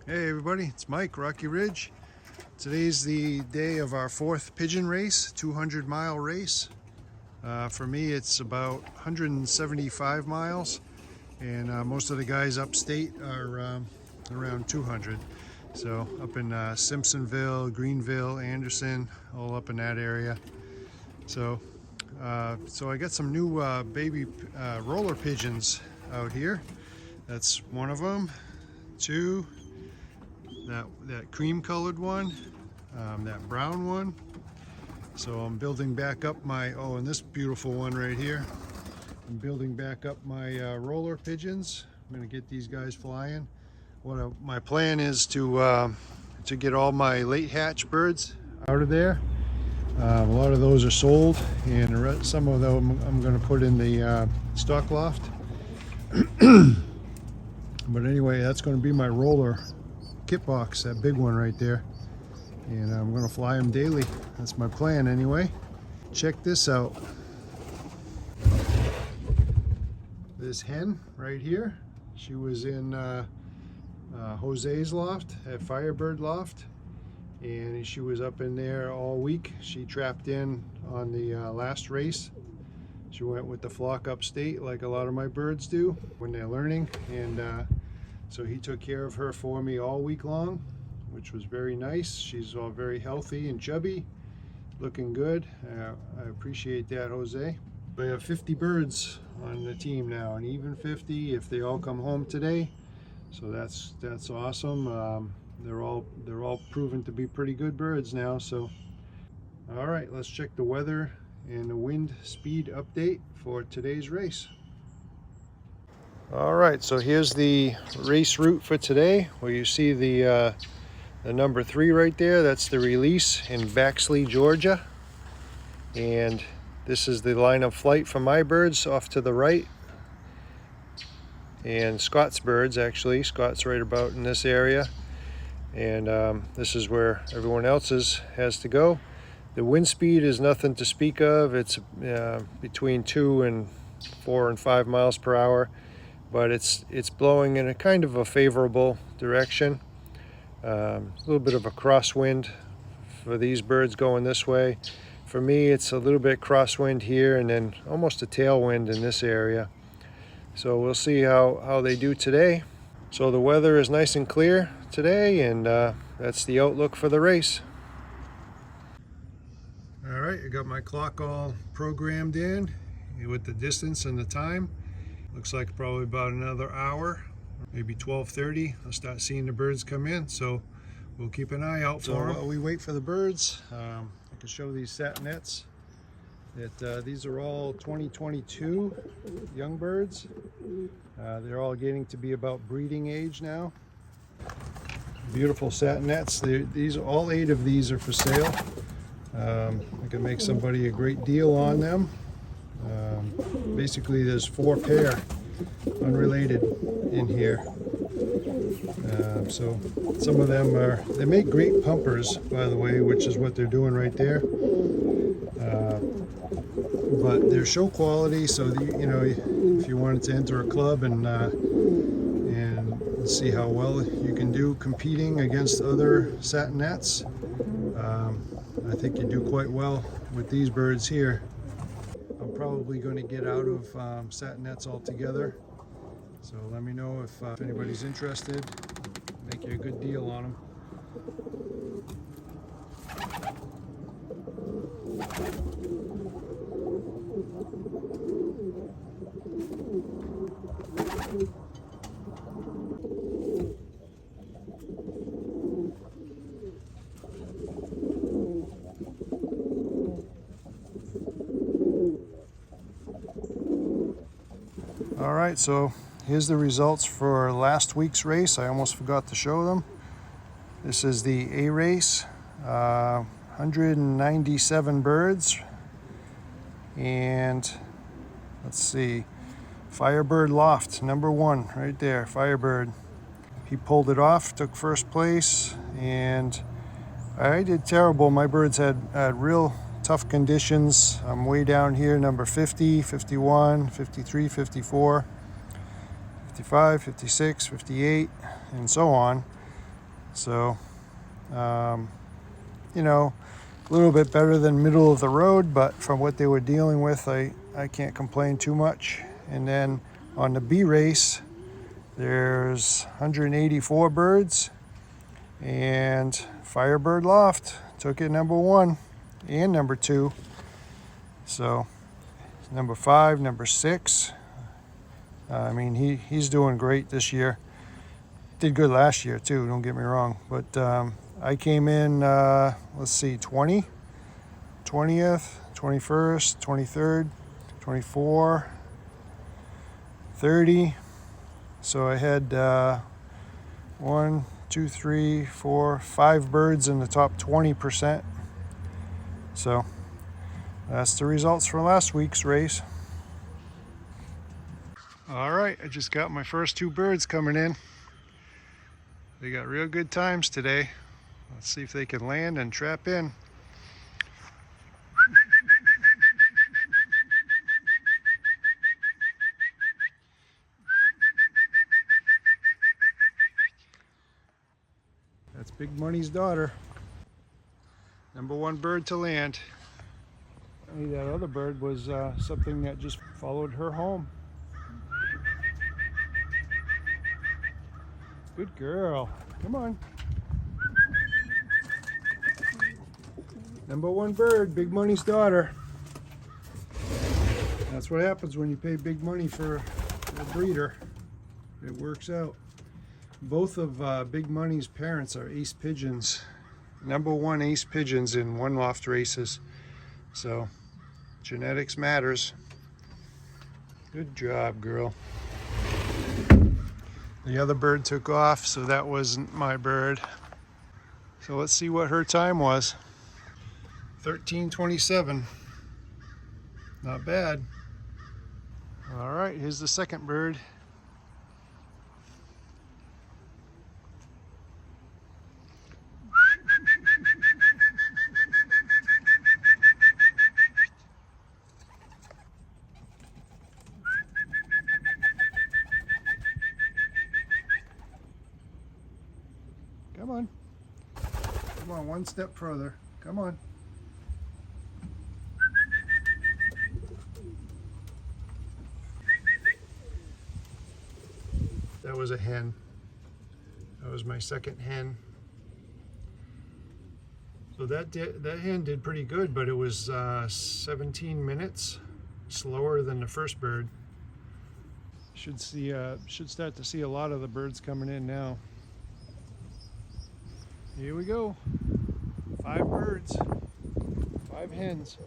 Hey everybody, it's Mike, Rocky Ridge. Today's the day of our fourth pigeon race, 200-mile race. For me, it's about 175 miles, and most of the guys upstate are around 200. So up in Simpsonville, Greenville, Anderson, all up in that area. So I got some new baby roller pigeons out here. That's one of them. Two. That cream colored one, that brown one. So I'm building back up my, and this beautiful one right here. I'm building back up my roller pigeons. I'm gonna get these guys flying. My plan is to get all my late hatch birds out of there. A lot of those are sold, and some of them I'm gonna put in the stock loft. But anyway, that's gonna be my roller kit box, that big one right there, and I'm gonna fly them daily. That's my plan anyway. Check this out. This hen right here, she was in Jose's loft at Firebird Loft, and she was up in there all week. She trapped in on the last race. She went with the flock upstate like a lot of my birds do when they're learning, and so he took care of her for me all week long, which was very nice. She's all very healthy and chubby, looking good. I appreciate that, Jose. We have 50 birds on the team now, and even 50 if they all come home today. So that's awesome. They're all proven to be pretty good birds now. So, all right, let's check the weather and the wind speed update for today's race. All right, so here's the race route for today, where you see the number 3 right there. That's the release in Baxley, Georgia. And this is the line of flight for my birds off to the right. And Scott's birds, actually. Scott's right about in this area. And this is where everyone else's has to go. The wind speed is nothing to speak of. It's between 2 and 4 and 5 miles per hour. But it's blowing in a kind of a favorable direction. A little bit of a crosswind for these birds going this way. For me, it's a little bit crosswind here, and then almost a tailwind in this area. So we'll see how they do today. So the weather is nice and clear today, and that's the outlook for the race. All right, I got my clock all programmed in with the distance and the time. Looks like probably about another hour, maybe 12:30. I'll start seeing the birds come in, so we'll keep an eye out for them. While we wait for the birds, I can show these satinets. These are all 2022 young birds. They're all getting to be about breeding age now. Beautiful satinets. All 8 of these are for sale. I can make somebody a great deal on them. Basically, there's 4 pair unrelated in here. So some of them they make great pumpers, by the way, which is what they're doing right there. But they're show quality, so if you wanted to enter a club and see how well you can do competing against other satinets, I think you do quite well with these birds here. I'm probably going to get out of satinets altogether, so let me know if anybody's interested. Make you a good deal on them. All right, so here's the results for last week's race. I almost forgot to show them. This is the A race, 197 birds. And let's see, Firebird Loft, number 1 right there, Firebird. He pulled it off, took first place, and I did terrible. My birds had real tough conditions. I'm way down here, number 50, 51, 53, 54, 55, 56, 58, and so on. So, you know, a little bit better than middle of the road, but from what they were dealing with, I can't complain too much. And then on the B race, there's 184 birds, and Firebird Loft took it number 1 and number 2. So number 5, number 6. I mean, he's doing great this year. Did good last year too, don't get me wrong. But I came in, let's see, 20th, 21st, 23rd, 24, 30. So I had 1, 2, 3, 4, 5 birds in the top 20%. So that's the results for last week's race. All right, I just got my first 2 birds coming in. They got real good times today. Let's see if they can land and trap in. That's Big Money's daughter. Number 1 bird to land. That other bird was something that just followed her home. Good girl. Come on. Number 1 bird, Big Money's daughter. That's what happens when you pay big money for a breeder. It works out. Both of Big Money's parents are ace pigeons. Number 1 ace pigeons in one loft races. So genetics matters. Good job, girl. The other bird took off, so that wasn't my bird. So let's see what her time was. 13:27. Not bad. All right, here's the second bird. Come on. Come on, one step further. Come on. That was a hen. That was my second hen. So that hen did pretty good, but it was 17 minutes slower than the first bird. Should start to see a lot of the birds coming in now. Here we go. 5 birds, 5 hens.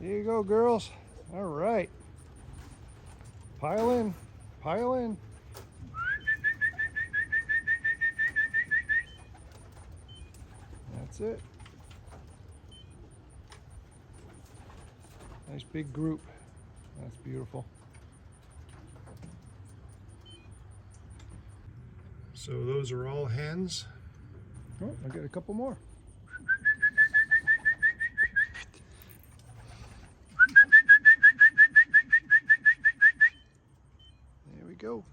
There you go, girls. All right. Pile in, pile in. That's it. Nice big group. That's beautiful. So those are all hens. Oh, I got a couple more. There we go.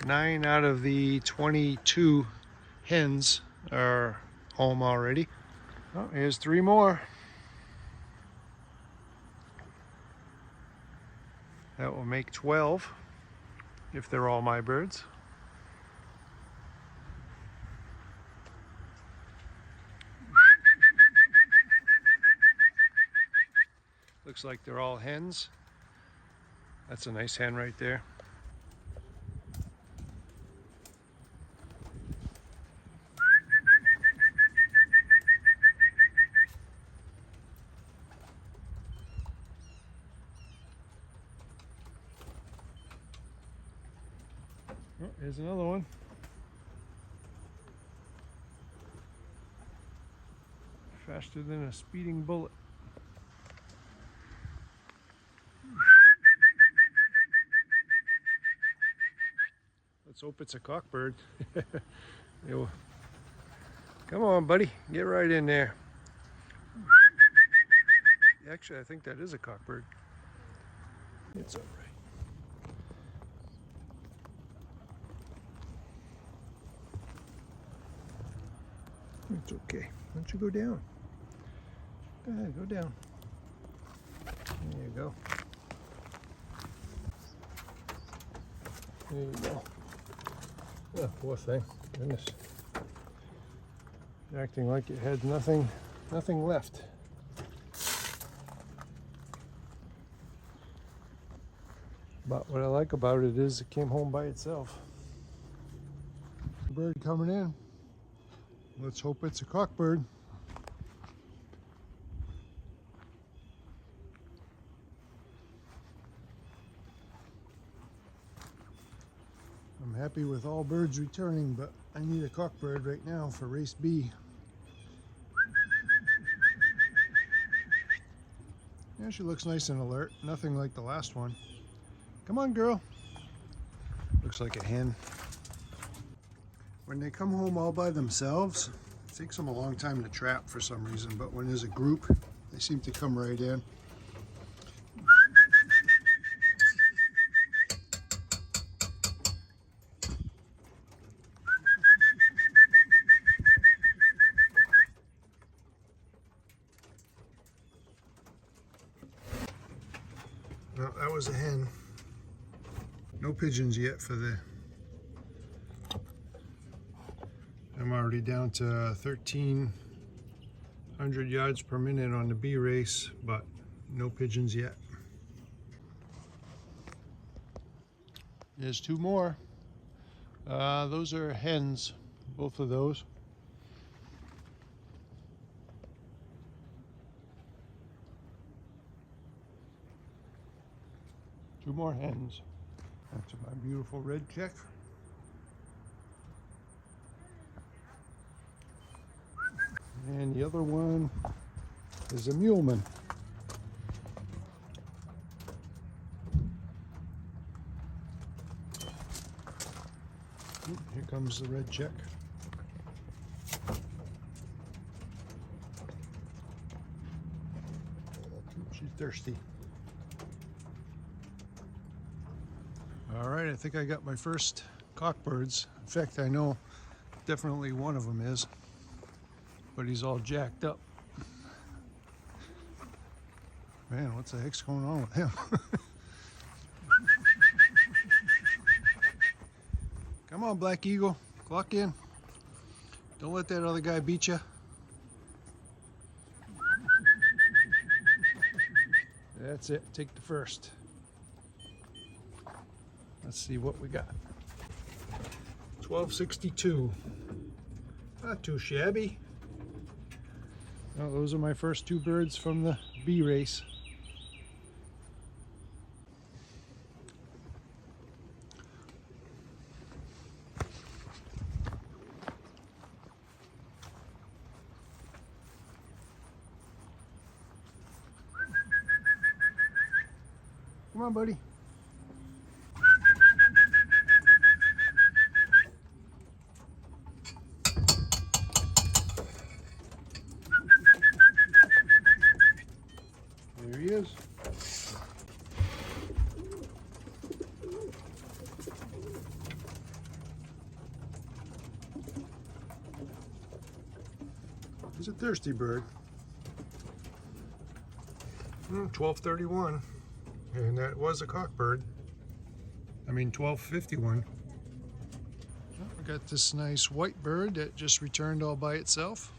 9 out of the 22 hens are home already. Oh, here's 3 more. That will make 12 if they're all my birds. Looks like they're all hens. That's a nice hen right there. Oh, here's another one. Faster than a speeding bullet. Let's hope it's a cockbird. Come on, buddy, get right in there. Actually, I think that is a cockbird. It's all right. It's okay. Why don't you go down? Go ahead, go down. There you go. There you go. Oh, poor thing. Goodness. Acting like it had nothing left. But what I like about it is it came home by itself. Bird coming in. Let's hope it's a cockbird. I'm happy with all birds returning, but I need a cockbird right now for race B. Yeah, she looks nice and alert. Nothing like the last one. Come on, girl. Looks like a hen. When they come home all by themselves, it takes them a long time to trap for some reason, but when there's a group, they seem to come right in. No, that was a hen. No pigeons yet for the... I'm already down to 1,300 yards per minute on the B race, but no pigeons yet. There's two more. Those are hens, both of those. Two more hens. That's my beautiful red check. And the other one is a muleman. Here comes the red check. She's thirsty. All right, I think I got my first cockbirds. In fact, I know definitely one of them is, but he's all jacked up. Man, what the heck's going on with him? Come on, Black Eagle, clock in. Don't let that other guy beat you. That's it, take the first. Let's see what we got. 1262. Not too shabby. Well, those are my first two birds from the B race. Come on, buddy. There he is. He's a thirsty bird. 1231. And that was a cockbird. I mean 1251. I got this nice white bird that just returned all by itself.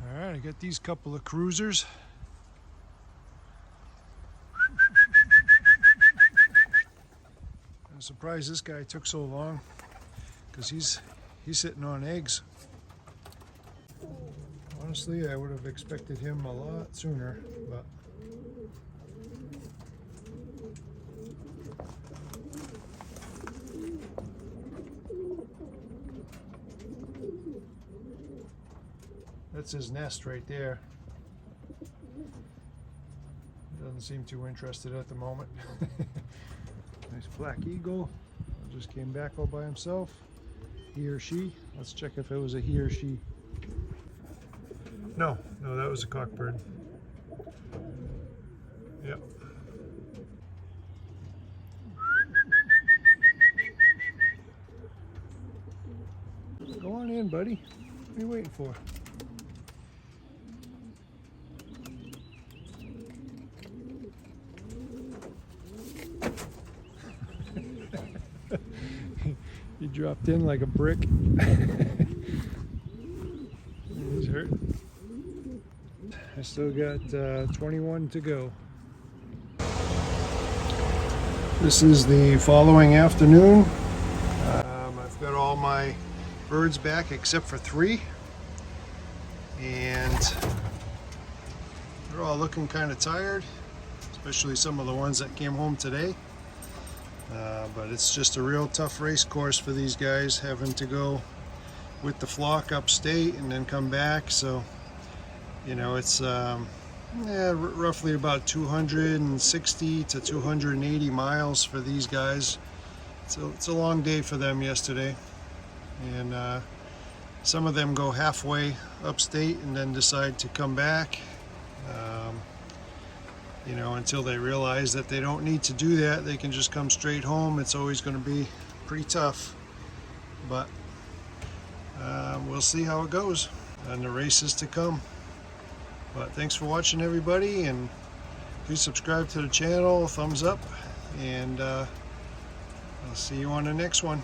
Alright, I got these couple of cruisers. I'm surprised this guy took so long, because he's sitting on eggs. Honestly, I would have expected him a lot sooner, but that's his nest right there. Doesn't seem too interested at the moment. Nice black eagle. Just came back all by himself. He or she. Let's check if it was a he or she. No, that was a cockbird. Yep. Go on in, buddy. What are you waiting for? He dropped in like a brick. He's hurt. I still got 21 to go. This is the following afternoon. I've got all my birds back except for 3. And they're all looking kind of tired, especially some of the ones that came home today. But it's just a real tough race course for these guys, having to go with the flock upstate and then come back. So, you know, it's roughly about 260 to 280 miles for these guys. It's a long day for them yesterday. And some of them go halfway upstate and then decide to come back. You know, until they realize that they don't need to do that, they can just come straight home. It's always going to be pretty tough, but we'll see how it goes and the races to come. But thanks for watching, everybody, and please subscribe to the channel, thumbs up, and I'll see you on the next one.